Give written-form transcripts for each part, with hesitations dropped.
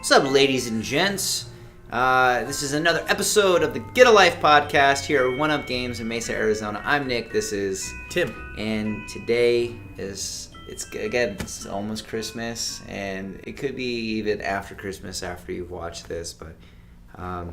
What's up, ladies and gents? This is another episode of the Get a Life podcast here at One Up Games in Mesa, Arizona. I'm Nick. This is Tim. And today it's almost Christmas, and it could be even after Christmas after you've watched this. But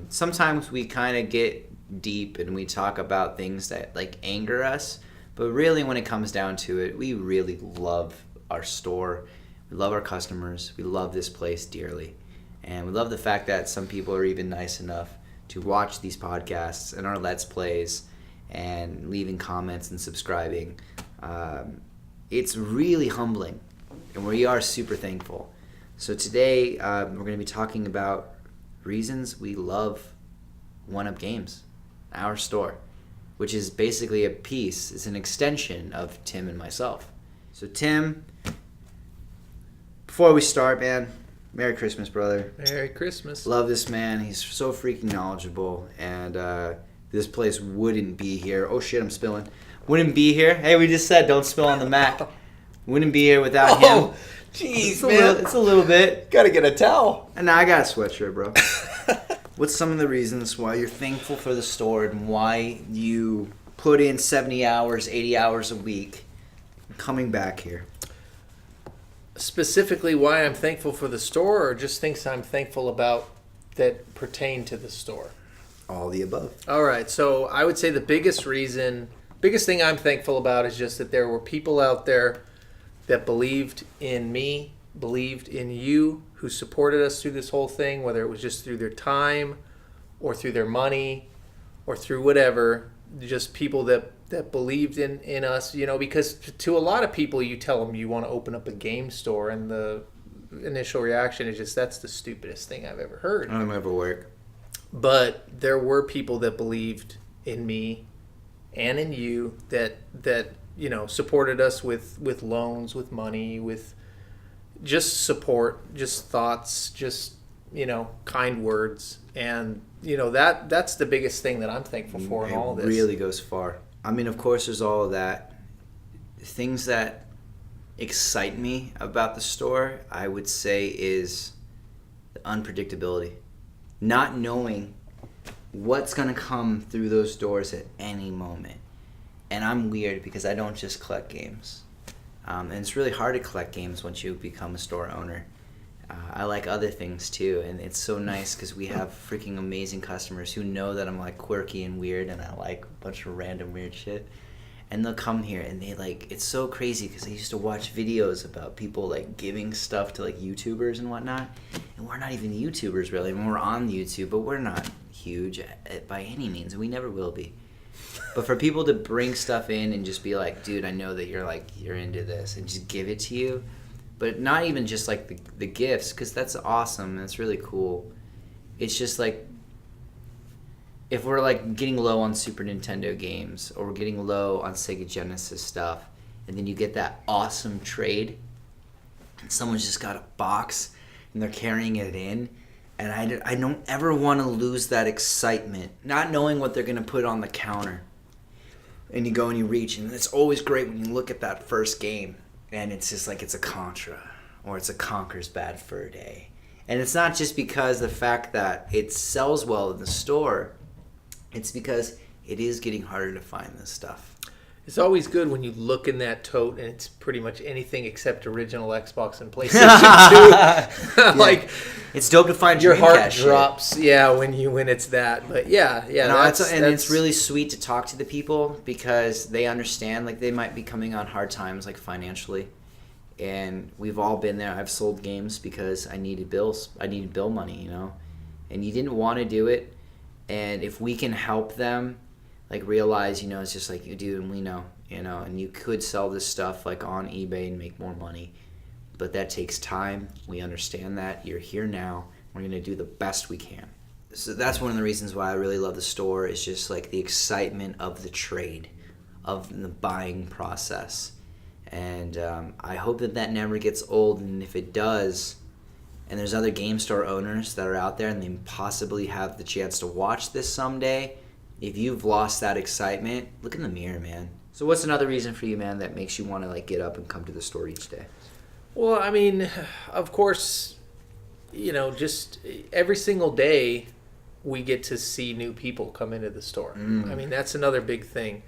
sometimes we kind of get deep and we talk about things that like anger us. But really, when it comes down to it, we really love our store. We love our customers. We love this place dearly. And we love the fact that some people are even nice enough to watch these podcasts and our Let's Plays and leaving comments and subscribing. It's really humbling, and we are super thankful. So today we're going to be talking about reasons we love One Up Games, our store, which is basically it's an extension of Tim and myself. So Tim, before we start, man, Merry Christmas, brother. Merry Christmas. Love this man. He's so freaking knowledgeable, and this place wouldn't be here. Oh shit, I'm spilling. Wouldn't be here. Hey, we just said don't spill on the Mac. Wouldn't be here without him. Oh, jeez, man. It's a little bit. Gotta get a towel. And now I got a sweatshirt, bro. What's some of the reasons why you're thankful for the store and why you put in 70 hours, 80 hours a week coming back here? Specifically why I'm thankful for the store, or just things I'm thankful about that pertain to the store? All the above. All right, so I would say the biggest thing I'm thankful about is just that there were people out there that believed in me, believed in you, who supported us through this whole thing, whether it was just through their time or through their money or through whatever, just people that believed in us, because to a lot of people you tell them you want to open up a game store and the initial reaction is just, that's the stupidest thing I've ever heard. I don't ever work. But there were people that believed in me and in you that supported us with loans, with money, with just support, just thoughts, just kind words, and that's the biggest thing that I'm thankful for in all of this. It really goes far. I mean, of course, there's all of that. Things that excite me about the store, I would say, is the unpredictability. Not knowing what's going to come through those doors at any moment. And I'm weird because I don't just collect games. And it's really hard to collect games once you become a store owner. I like other things too, and it's so nice because we have freaking amazing customers who know that I'm like quirky and weird and I like a bunch of random weird shit. And they'll come here and they it's so crazy because I used to watch videos about people like giving stuff to like YouTubers and whatnot. And we're not even YouTubers really. I mean, we're on YouTube, but we're not huge by any means, and we never will be. But for people to bring stuff in and just be like, dude, I know that you're into this, and just give it to you. But not even just like the gifts, because that's awesome and it's really cool. It's just like, if we're like getting low on Super Nintendo games, or we're getting low on Sega Genesis stuff, and then you get that awesome trade, and someone's just got a box and they're carrying it in, and I don't ever want to lose that excitement, not knowing what they're going to put on the counter. And you go and you reach, and it's always great when you look at that first game, and it's just like it's a Contra, or it's a Conker's Bad Fur Day. And it's not just because the fact that it sells well in the store, it's because it is getting harder to find this stuff. It's always good when you look in that tote and it's pretty much anything except original Xbox and PlayStation 2. Like, it's dope to find your heart Dreamcast drops. shit. Yeah, when it's that. But yeah. No, it's really sweet to talk to the people because they understand. Like, they might be coming on hard times, like financially, and we've all been there. I've sold games because I needed bills. I needed bill money, and you didn't want to do it. And if we can help them, like, realize, it's just like you do, and we know, and you could sell this stuff like on eBay and make more money, but that takes time. We understand that. You're here now. We're going to do the best we can. So that's one of the reasons why I really love the store, is just like the excitement of the trade, of the buying process. And I hope that never gets old, and if it does, and there's other game store owners that are out there and they possibly have the chance to watch this someday, if you've lost that excitement, look in the mirror, man. So what's another reason for you, man, that makes you want to like get up and come to the store each day? Well, I mean, of course, just every single day we get to see new people come into the store. I mean, that's another big thing.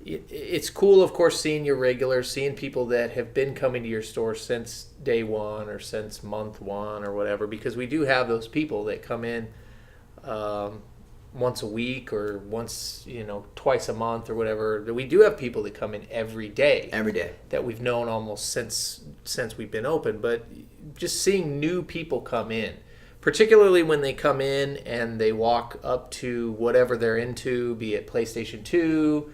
It's cool, of course, seeing your regulars, seeing people that have been coming to your store since day one or since month one or whatever, because we do have those people that come in once a week or once, twice a month or whatever. We do have people that come in every day. Every day. That we've known almost since we've been open. But just seeing new people come in, particularly when they come in and they walk up to whatever they're into, be it PlayStation 2,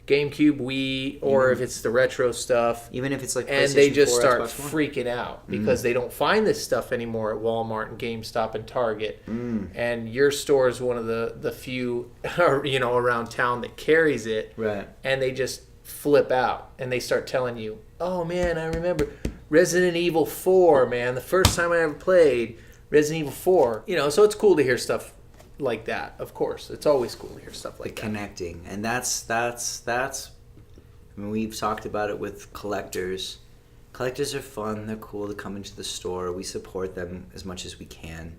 GameCube, Wii, or if it's the retro stuff. Even if it's like and they PlayStation just 4, start Xbox One. freaking out because they don't find this stuff anymore at Walmart and GameStop and Target. And your store is one of the few, around town that carries it. Right. And they just flip out and they start telling you, "Oh man, I remember Resident Evil 4, man. The first time I ever played Resident Evil 4." So it's cool to hear stuff like that. Of course, it's always cool to hear stuff like that. Connecting, and that's. I mean, we've talked about it with collectors. Collectors are fun. They're cool to come into the store. We support them as much as we can.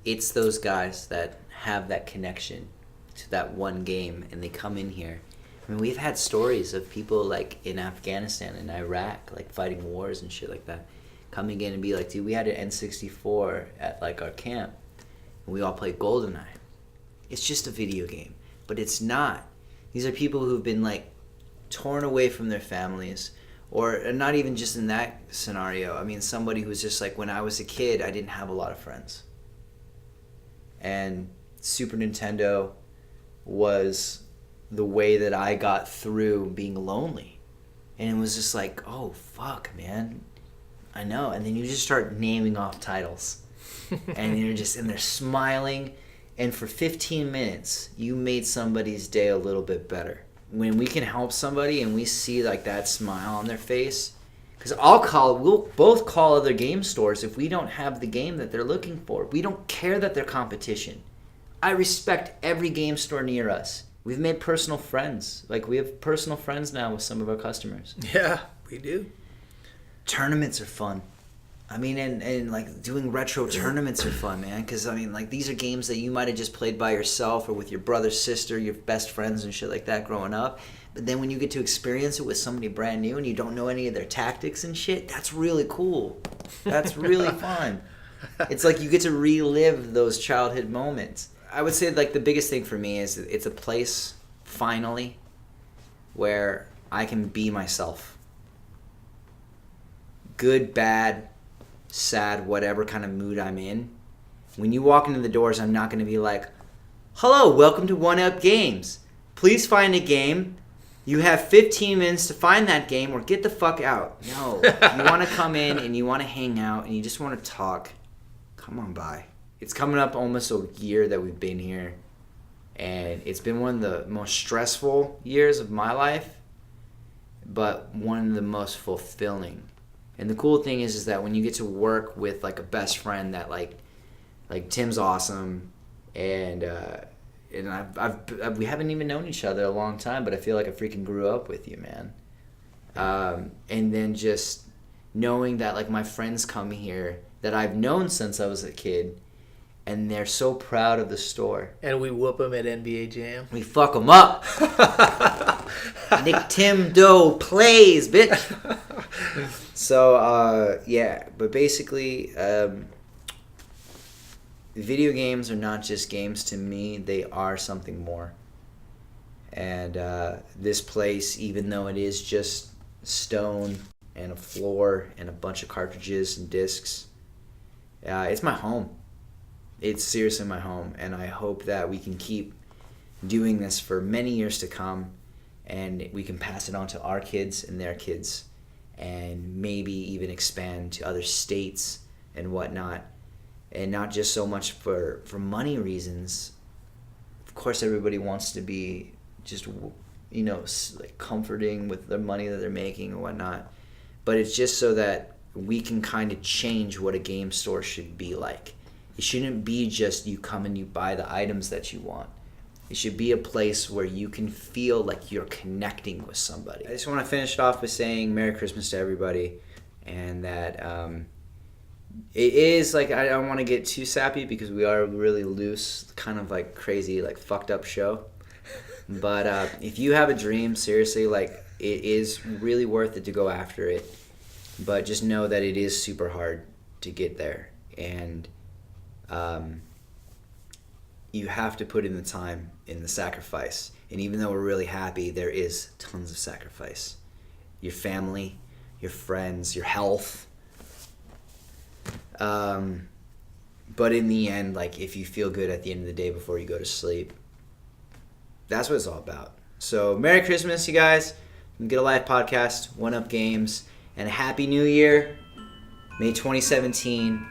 It's those guys that have that connection to that one game, and they come in here. I mean, we've had stories of people like in Afghanistan and Iraq, like fighting wars and shit like that, coming in and be like, "Dude, we had an N64 at like our camp. And we all played GoldenEye." It's just a video game, but it's not. These are people who've been like torn away from their families, or not even just in that scenario. I mean, somebody who's just like, when I was a kid, I didn't have a lot of friends. And Super Nintendo was the way that I got through being lonely. And it was just like, oh, fuck, man. I know. And then you just start naming off titles. And you're just in there smiling, and for 15 minutes you made somebody's day a little bit better. When we can help somebody and we see like that smile on their face, because we'll both call other game stores if we don't have the game that they're looking for. We don't care that they're competition. I respect every game store near us. We've made personal friends. Like, we have personal friends now with some of our customers. Yeah, we do. Tournaments are fun. I mean, and like doing retro tournaments are fun, man. Because, I mean, like, these are games that you might have just played by yourself or with your brother, sister, your best friends and shit like that growing up. But then when you get to experience it with somebody brand new and you don't know any of their tactics and shit, that's really cool. That's really fun. It's like you get to relive those childhood moments. I would say, like, the biggest thing for me is it's a place, finally, where I can be myself. Good, bad, sad, whatever kind of mood I'm in. When you walk into the doors, I'm not going to be like, "Hello, welcome to 1UP Games. Please find a game. You have 15 minutes to find that game or get the fuck out." No. You want to come in and you want to hang out and you just want to talk. Come on by. It's coming up almost a year that we've been here. And it's been one of the most stressful years of my life, but one of the most fulfilling. And the cool thing is that when you get to work with like a best friend that like Tim's awesome, and we haven't even known each other a long time, but I feel like I freaking grew up with you, man. And then just knowing that like my friends come here that I've known since I was a kid, and they're so proud of the store. And we whoop them at NBA Jam. We fuck them up. Nick Tim Doe plays, bitch. So, yeah. But basically, video games are not just games to me. They are something more. And this place, even though it is just stone and a floor and a bunch of cartridges and discs, it's my home. It's seriously my home, and I hope that we can keep doing this for many years to come, and we can pass it on to our kids and their kids, and maybe even expand to other states and whatnot, and not just so much for money reasons. Of course, everybody wants to be just, like comforting with the money that they're making and whatnot, but it's just so that we can kind of change what a game store should be like. It shouldn't be just you come and you buy the items that you want. It should be a place where you can feel like you're connecting with somebody. I just want to finish it off by saying Merry Christmas to everybody, and that It is like, I don't want to get too sappy because we are a really loose, kind of like crazy, like fucked up show. But if you have a dream, seriously, like it is really worth it to go after it. But just know that it is super hard to get there, and you have to put in the time, in the sacrifice. And even though we're really happy, there is tons of sacrifice. Your family, your friends, your health. But in the end, like if you feel good at the end of the day before you go to sleep, that's what it's all about. So Merry Christmas, you guys. Get a Life podcast, One Up Games, and a Happy New Year. May 2017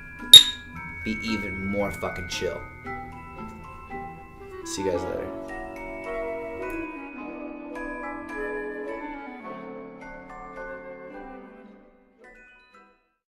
be even more fucking chill. See you guys later.